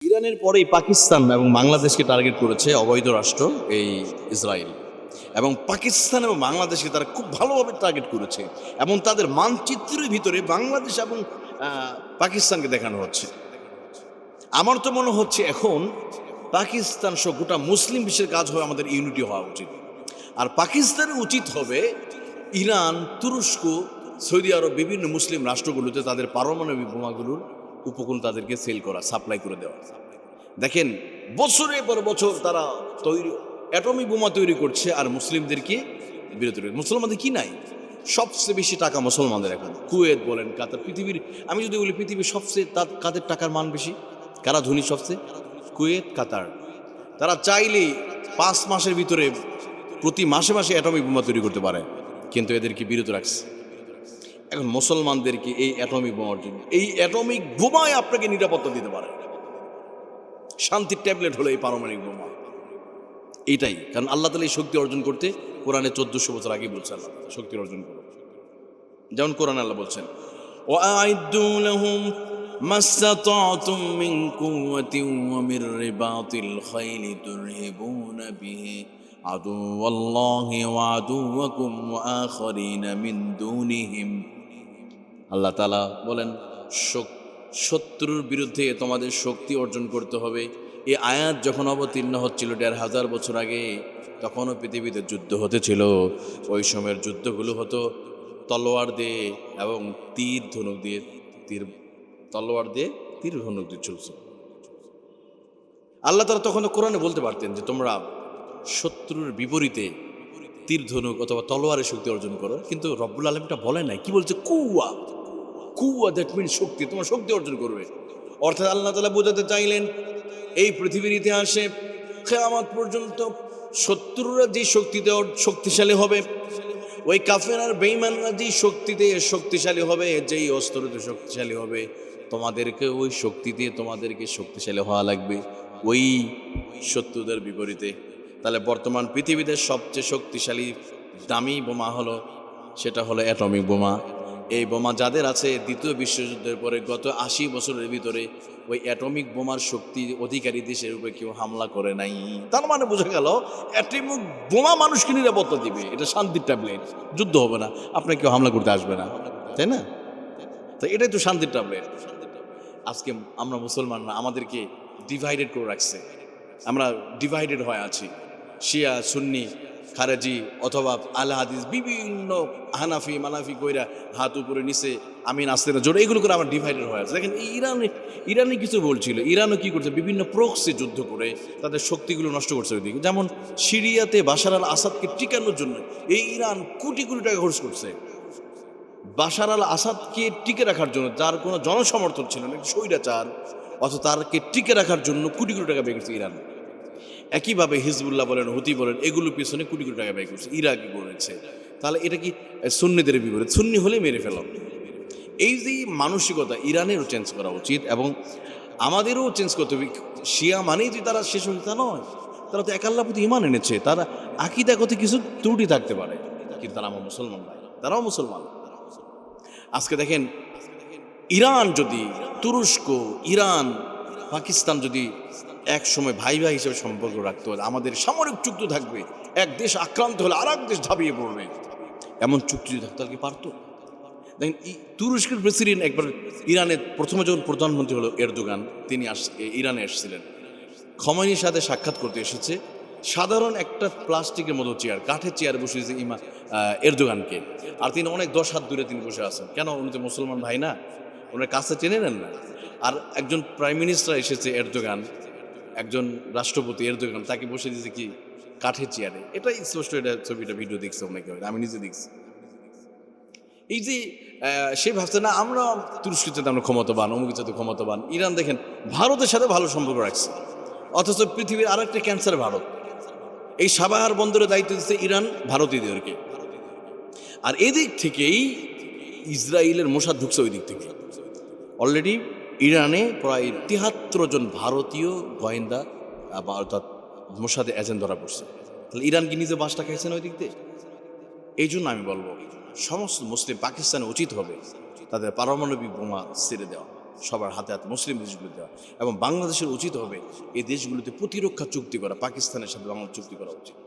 ইরানের পরেই পাকিস্তান এবং বাংলাদেশকে টার্গেট করেছে অবৈধ রাষ্ট্র এই ইসরায়েল, এবং পাকিস্তান এবং বাংলাদেশকে তারা খুব ভালোভাবে টার্গেট করেছে এবং তাদের মানচিত্রের ভিতরে বাংলাদেশ এবং পাকিস্তানকে দেখানো হচ্ছে। আমার তো মনে হচ্ছে এখন পাকিস্তান সহ গোটা মুসলিম বিশ্বের কাজ হবে আমাদের ইউনিটি হওয়া উচিত। আর পাকিস্তানের উচিত হবে ইরান, তুরস্ক, সৌদি আরব বিভিন্ন মুসলিম রাষ্ট্রগুলোতে তাদের পারমাণবিক বোমাগুলোর উপকূল তাদেরকে সেল করা, সাপ্লাই করে দেওয়া। দেখেন বছরের পর বছর তারা অ্যাটমিক বোমা তৈরি করছে আর মুসলিমদেরকে বিরত রেখে। মুসলমানদের কি নাই? সবচেয়ে বেশি টাকা মুসলমানদের এখন। কুয়েত বলেন, কাতার, পৃথিবীর আমি যদি বলি পৃথিবীর সবচেয়ে কাদের টাকার মান বেশি, কারা ধনী সবচেয়ে? কুয়েত, কাতার। তারা চাইলেই 5 মাসের ভিতরে প্রতি মাসে মাসে অ্যাটমিক বোমা তৈরি করতে পারে, কিন্তু এদেরকে বিরত রাখছে। এখন মুসলমানদেরকে এই অ্যাটমিক বোমার জন্য, এই অ্যাটমিক বোমায় আপনাকে নিরাপত্তা দিতে পারে। শান্তির ট্যাবলেট হলো এই পারমাণবিক বোমা। এইটাই কারণ আল্লাহ তাআলা এই শক্তি অর্জন করতে কোরআনে 1400 বছর আগে বলছে আল্লাহ শক্তি অর্জন করো। যেমন কোরআনে আল্লাহ বলছেন, ওয়াআইদ্দু লাহুম মাসতাতাতুম মিন কুওয়াতিন ওয়া মির রিবাতিল খাইলি তুরহিবুনা বিহি আদুওয়াল্লাহি ওয়া আদুওয়াকুম ওয়া আখারিনা মিন দুনিহিম। আল্লাহ তাআলা বলেন শত্রুর বিরুদ্ধে তোমাদের শক্তি অর্জন করতে হবে। এই আয়াত যখন অবতীর্ণ হচ্ছিল 1500 বছর আগে, তখনও পৃথিবীতে যুদ্ধ হতেছিল। ওই সময়ের যুদ্ধগুলো হতো তলোয়ার দিয়ে এবং তীর ধনুক দিয়ে, তলোয়ার দিয়ে তীর ধনুক দিয়ে চলছে। আল্লাহ তাআলা তখন কোরআনে বলতে পারতেন যে তোমরা শত্রুর বিপরীতে তীর ধনুক অথবা তলোয়ারের শক্তি অর্জন করো, কিন্তু রব্বুল আলামিনটা বলে নাই। কি বলছে? কুওয়া, দ্যাট মিন শক্তি, তোমার শক্তি অর্জন করবে। অর্থাৎ আল্লাহ তাআলা বোঝাতে চাইলেন এই পৃথিবীর ইতিহাসে কিয়ামত পর্যন্ত শত্রুরা যে শক্তিতে শক্তিশালী হবে, ওই কাফের আর বেঈমানরা যে শক্তিতে শক্তিশালী হবে, যেই অস্ত্রতে শক্তিশালী হবে, তোমাদেরকে ওই শক্তি দিয়ে তোমাদেরকে শক্তিশালী হওয়া লাগবে ওই শত্রুদের বিপরীতে। তাহলে বর্তমান পৃথিবীতে সবচেয়ে শক্তিশালী দামি বোমা হলো, সেটা হলো অ্যাটমিক বোমা। এই বোমা যাদের আছে, দ্বিতীয় বিশ্বযুদ্ধের পরে গত 80 বছরের ভিতরে ওই অ্যাটমিক বোমার শক্তি অধিকারী দেশের উপরে কেউ হামলা করে নাই। তার মানে বোঝা গেল অ্যাটমিক বোমা মানুষকে নিরাপত্তা দিবে। এটা শান্তির ট্যাবলেট, যুদ্ধ হবে না, আপনাকে কেউ হামলা করতে আসবে না, তাই না? তো এটাই তো শান্তির ট্যাবলেট। আজকে আমরা মুসলমানরা আমাদেরকে ডিভাইডেড করে রাখছে। আমরা ডিভাইডেড হয়ে আছি, শিয়া, সুন্নি, খারেজি অথবা আল হাদিস, বিভিন্ন হানাফি মানাফি কইরা হাত উপরে নিচে আমি নাস্তে না জোরে, এগুলো করে আমার ডিভাইডেড হয়ে আছে। দেখেন ইরানে কিছু বলছিল, ইরানও কি করছে, বিভিন্ন প্রক্সি যুদ্ধ করে তাদের শক্তিগুলো নষ্ট করছে ওইদিকে। যেমন সিরিয়াতে বাশার আল আসাদকে টিকানোর জন্য এই ইরান কোটি কোটি টাকা খরচ করছে। বাশার আল আসাদকে টিকে রাখার জন্য, যার কোনো জনসমর্থন ছিল না, স্বৈরাচার, অথচ তারকে টিকে রাখার জন্য কোটি কোটি টাকা ব্যয় করছে ইরান। একইভাবে হিজবুল্লাহ বলেন, হুতি বলেন, এগুলোর পিছনে কোটি কোটি টাকা ব্যয় করছে, ইরাকি করেছে। তাহলে এটা কি সুন্নিদের বিপরীত? সুন্নি হলে মেরে ফেল। এই যে মানসিকতা ইরানেরও চেঞ্জ করা উচিত এবং আমাদেরও চেঞ্জ করতে হবে। শিয়া মানেই যে তারা শেষ হয়ে তা নয়, তারা তো এক আল্লাহর প্রতি ঈমান এনেছে। তারা আকীদাগত কিছু ত্রুটি থাকতে পারে, কিন্তু তারা আমার মুসলমান ভাই, তারাও মুসলমান। আজকে দেখেন ইরান যদি, তুরস্ক, ইরান, পাকিস্তান যদি এক সময় ভাই ভাই হিসেবে সম্পর্ক রাখতে হলে আমাদের সামরিক চুক্তি থাকবে। এক দেশ আক্রান্ত হলে আর এক দেশ ঝাঁপিয়ে পড়বে, এমন চুক্তি যদি থাকতে আর কি পারত? দেখেন তুরস্কের প্রেসিডেন্ট একবার ইরানের প্রথমে যখন প্রধানমন্ত্রী হলো এরদোগান, তিনি ইরানে এসেছিলেন, খমেনির সাথে সাক্ষাৎ করতে এসেছে। সাধারণ একটা প্লাস্টিকের মতো চেয়ার, কাঠের চেয়ার বসিয়েছে এরদোগানকে, আর তিনি অনেক 10 হাত দূরে তিনি বসে আছেন। কেন? উনি তো মুসলমান ভাই না, ওনার কাছে টেনে নেন না। আর একজন প্রাইম মিনিস্টার এসেছে এরদোগান, একজন রাষ্ট্রপতি এরদোগান, তাকে বসে দিয়েছে কি কাঠের চেয়ারে। এটাই স্পষ্ট, এটা ছবিটা ভিডিও দেখছে অনেকে, আমি নিজে দেখছি। এই যে সে ভাবছে না আমরা তুরস্কের চাইতে আমরা ক্ষমতাবান, অমুকের চাইতে ক্ষমতাবান। ইরান দেখেন ভারতের সাথে ভালো সম্পর্ক রাখছে, অথচ পৃথিবীর আরেকটা ক্যান্সার ভারত। এই সাবাহার বন্দরের দায়িত্ব দিচ্ছে ইরান ভারতীয়দেরকে। আর এদিক থেকেই ইসরায়েলের মোসাদ ঢুকছে ওই দিক থেকে। অলরেডি ইরানে প্রায় 73 জন ভারতীয় গোয়েন্দা অর্থাৎ মোসাদে এজেন্ট ধরা পড়ছে। তাহলে ইরান কি নিজে বাসটা খাইছেন ওই দিক দিয়ে? এই জন্য আমি বলবো সমস্ত মুসলিম, পাকিস্তানে উচিত হবে তাদের পারমাণবিক বোমা ছেড়ে দেওয়া। সবার হাতে হাতে মুসলিম দেশগুলো দেওয়া, এবং বাংলাদেশের উচিত হবে এই দেশগুলোতে প্রতিরক্ষা চুক্তি করা, পাকিস্তানের সাথে বাংলা চুক্তি করা উচিত।